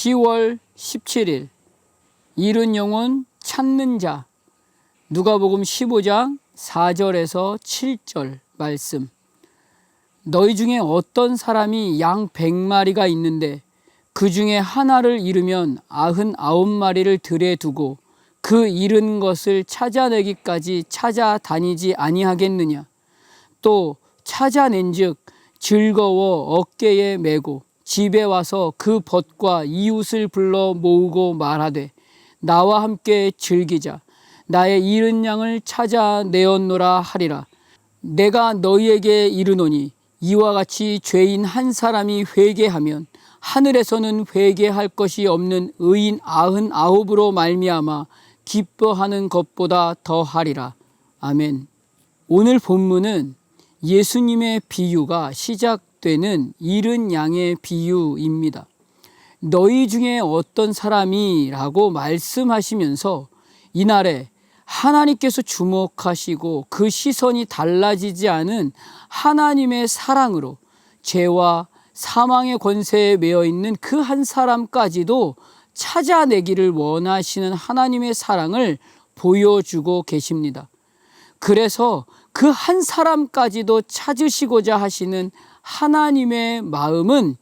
10월 17일 잃은 영혼 찾는 자. 누가복음 15장 4절에서 7절 말씀. 너희 중에 어떤 사람이 양 100마리가 있는데 그 중에 하나를 잃으면 99마리를 들에 두고 그 잃은 것을 찾아내기까지 찾아다니지 아니하겠느냐. 또 찾아낸즉 즐거워 어깨에 메고 집에 와서 그 벗과 이웃을 불러 모으고 말하되 나와 함께 즐기자. 나의 잃은 양을 찾아내었노라 하리라. 내가 너희에게 이르노니 이와 같이 죄인 한 사람이 회개하면 하늘에서는 회개할 것이 없는 의인 99으로 말미암아 기뻐하는 것보다 더하리라. 아멘. 오늘 본문은 예수님의 비유가 시작되는 잃은 양의 비유입니다. 너희 중에 어떤 사람이 라고 말씀하시면서 이날에 하나님께서 주목하시고 그 시선이 달라지지 않은 하나님의 사랑으로 죄와 사망의 권세에 매여 있는 그 한 사람까지도 찾아내기를 원하시는 하나님의 사랑을 보여주고 계십니다. 그래서 그 한 사람까지도 찾으시고자 하시는 하나님의 마음은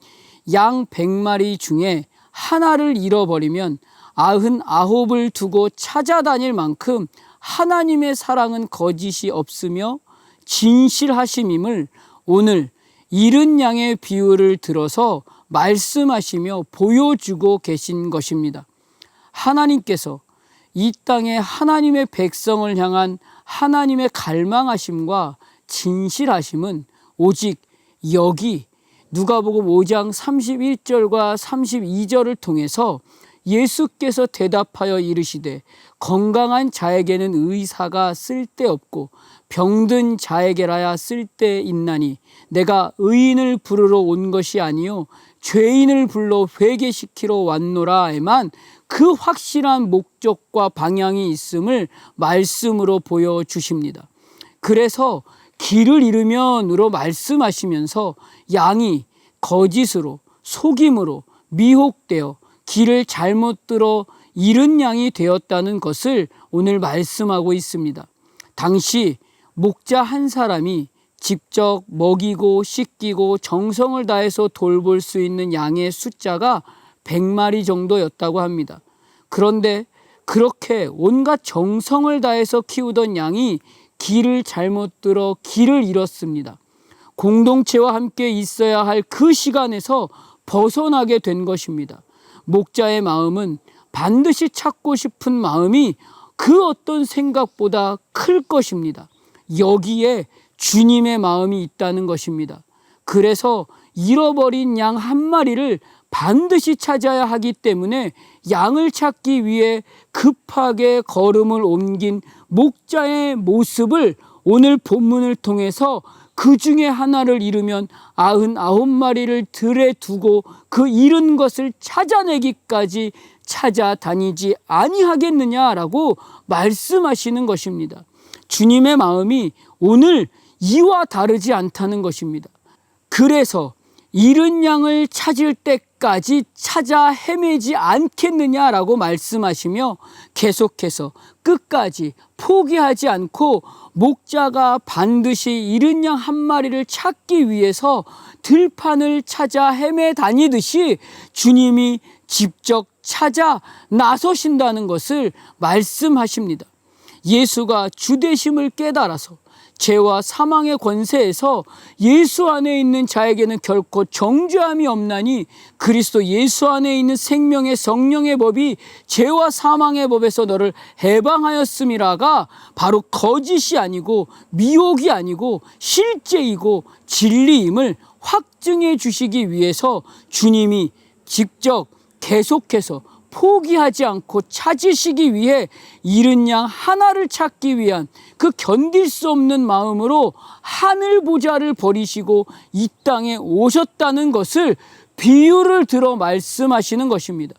양 100마리 중에 하나를 잃어버리면 99을 두고 찾아다닐 만큼 하나님의 사랑은 거짓이 없으며 진실하심임을 오늘 잃은 양의 비유를 들어서 말씀하시며 보여주고 계신 것입니다. 하나님께서 이 땅에 하나님의 백성을 향한 하나님의 갈망하심과 진실하심은 오직 여기 누가복음 5장 31절과 32절을 통해서 예수께서 대답하여 이르시되 건강한 자에게는 의사가 쓸데없고 병든 자에게라야 쓸데있나니 내가 의인을 부르러 온 것이 아니요 죄인을 불러 회개시키러 왔노라에만 그 확실한 목적과 방향이 있음을 말씀으로 보여주십니다. 그래서 길을 잃으면으로 말씀하시면서 양이 거짓으로 속임으로 미혹되어 길을 잘못 들어 잃은 양이 되었다는 것을 오늘 말씀하고 있습니다. 당시 목자 한 사람이 직접 먹이고 씻기고 정성을 다해서 돌볼 수 있는 양의 숫자가 100마리 정도였다고 합니다. 그런데 그렇게 온갖 정성을 다해서 키우던 양이 길을 잘못 들어 길을 잃었습니다. 공동체와 함께 있어야 할 그 시간에서 벗어나게 된 것입니다. 목자의 마음은 반드시 찾고 싶은 마음이 그 어떤 생각보다 클 것입니다. 여기에 주님의 마음이 있다는 것입니다. 그래서 잃어버린 양 한 마리를 반드시 찾아야 하기 때문에 양을 찾기 위해 급하게 걸음을 옮긴 목자의 모습을 오늘 본문을 통해서 그 중에 하나를 잃으면 99마리를 들에 두고 그 잃은 것을 찾아내기까지 찾아다니지 아니하겠느냐라고 말씀하시는 것입니다. 주님의 마음이 오늘 이와 다르지 않다는 것입니다. 그래서 잃은 양을 찾을 때까지 찾아 헤매지 않겠느냐라고 말씀하시며 계속해서 끝까지 포기하지 않고 목자가 반드시 잃은 양 한 마리를 찾기 위해서 들판을 찾아 헤매 다니듯이 주님이 직접 찾아 나서신다는 것을 말씀하십니다. 예수가 주되심을 깨달아서 죄와 사망의 권세에서 예수 안에 있는 자에게는 결코 정죄함이 없나니 그리스도 예수 안에 있는 생명의 성령의 법이 죄와 사망의 법에서 너를 해방하였음이라가 바로 거짓이 아니고 미혹이 아니고 실제이고 진리임을 확증해 주시기 위해서 주님이 직접 계속해서 포기하지 않고 찾으시기 위해 잃은 양 하나를 찾기 위한 그 견딜 수 없는 마음으로 하늘 보좌를 버리시고 이 땅에 오셨다는 것을 비유를 들어 말씀하시는 것입니다.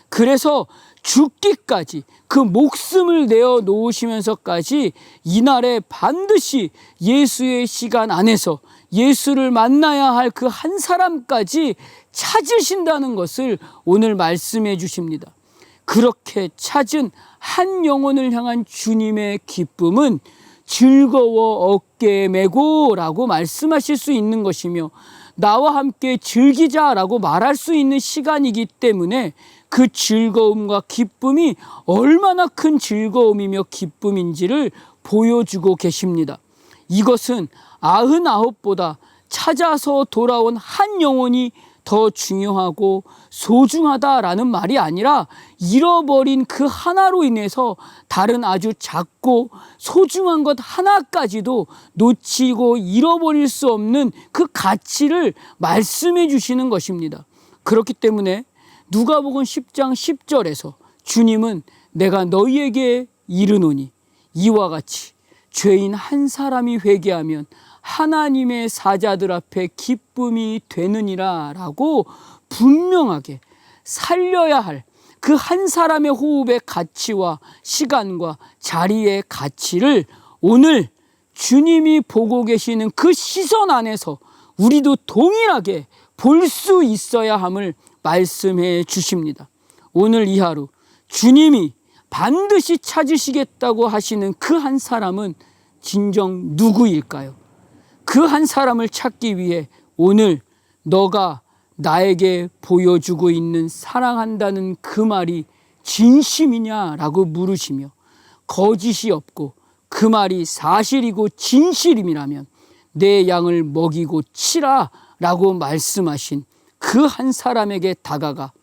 그래서 죽기까지 그 목숨을 내어 놓으시면서까지 이날에 반드시 예수의 시간 안에서 예수를 만나야 할 그 한 사람까지 찾으신다는 것을 오늘 말씀해 주십니다. 그렇게 찾은 한 영혼을 향한 주님의 기쁨은 즐거워 어깨에 메고 라고 말씀하실 수 있는 것이며, 나와 함께 즐기자라고 말할 수 있는 시간이기 때문에 그 즐거움과 기쁨이 얼마나 큰 즐거움이며 기쁨인지를 보여주고 계십니다. 이것은 99보다 찾아서 돌아온 한 영혼이 더 중요하고 소중하다라는 말이 아니라, 잃어버린 그 하나로 인해서 다른 아주 작고 소중한 것 하나까지도 놓치고 잃어버릴 수 없는 그 가치를 말씀해 주시는 것입니다. 그렇기 때문에 누가복음 10장 10절에서 주님은 내가 너희에게 이르노니 이와 같이 죄인 한 사람이 회개하면 하나님의 사자들 앞에 기쁨이 되느니라 라고 분명하게 살려야 할 그 한 사람의 호흡의 가치와 시간과 자리의 가치를 오늘 주님이 보고 계시는 그 시선 안에서 우리도 동일하게 볼 수 있어야 함을 말씀해 주십니다. 오늘 이 하루 주님이 반드시 찾으시겠다고 하시는 그 한 사람은 진정 누구일까요? 그 한 사람을 찾기 위해 오늘 너가 나에게 보여주고 있는 사랑한다는 그 말이 진심이냐라고 물으시며, 거짓이 없고 그 말이 사실이고 진실임이라면 내 양을 먹이고 치라 라고 말씀하신 그 한 사람에게 다가가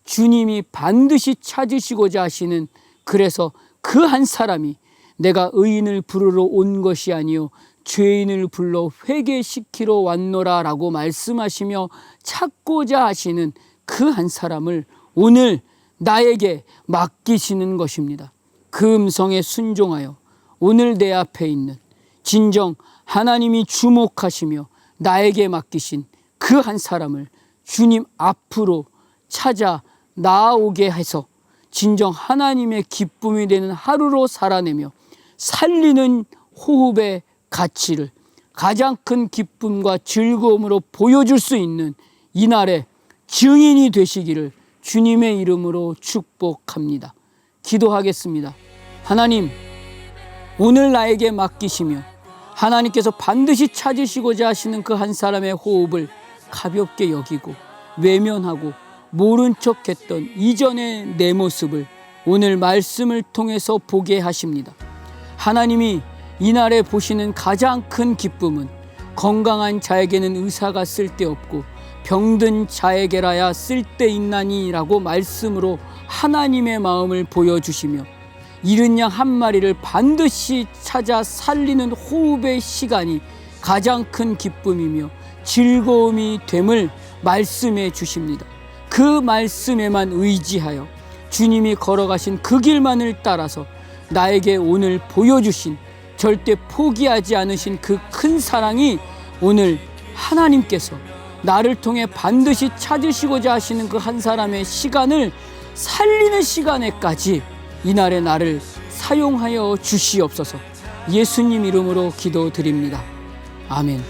주님이 반드시 찾으시고자 하시는, 그래서 그 한 사람이 내가 의인을 부르러 온 것이 아니요 죄인을 불러 회개시키러 왔노라 라고 말씀하시며 찾고자 하시는 그 한 사람을 오늘 나에게 맡기시는 것입니다. 그 음성에 순종하여 오늘 내 앞에 있는 진정 하나님이 주목하시며 나에게 맡기신 그 한 사람을 주님 앞으로 찾아 나아오게 해서 진정 하나님의 기쁨이 되는 하루로 살아내며 살리는 호흡의 가치를 가장 큰 기쁨과 즐거움으로 보여줄 수 있는 이날의 증인이 되시기를 주님의 이름으로 축복합니다. 기도하겠습니다. 하나님, 오늘 나에게 맡기시며 하나님께서 반드시 찾으시고자 하시는 그 한 사람의 호흡을 가볍게 여기고 외면하고 모른 척했던 이전의 내 모습을 오늘 말씀을 통해서 보게 하십니다. 하나님이 이날에 보시는 가장 큰 기쁨은 건강한 자에게는 의사가 쓸데없고 병든 자에게라야 쓸데있나니 라고 말씀으로 하나님의 마음을 보여주시며, 잃은 양 한 마리를 반드시 찾아 살리는 호흡의 시간이 가장 큰 기쁨이며 즐거움이 됨을 말씀해 주십니다. 그 말씀에만 의지하여 주님이 걸어가신 그 길만을 따라서 나에게 오늘 보여주신, 절대 포기하지 않으신 그 큰 사랑이 오늘 하나님께서 나를 통해 반드시 찾으시고자 하시는 그 한 사람의 시간을 살리는 시간에까지 이날의 나를 사용하여 주시옵소서. 예수님 이름으로 기도드립니다. 아멘.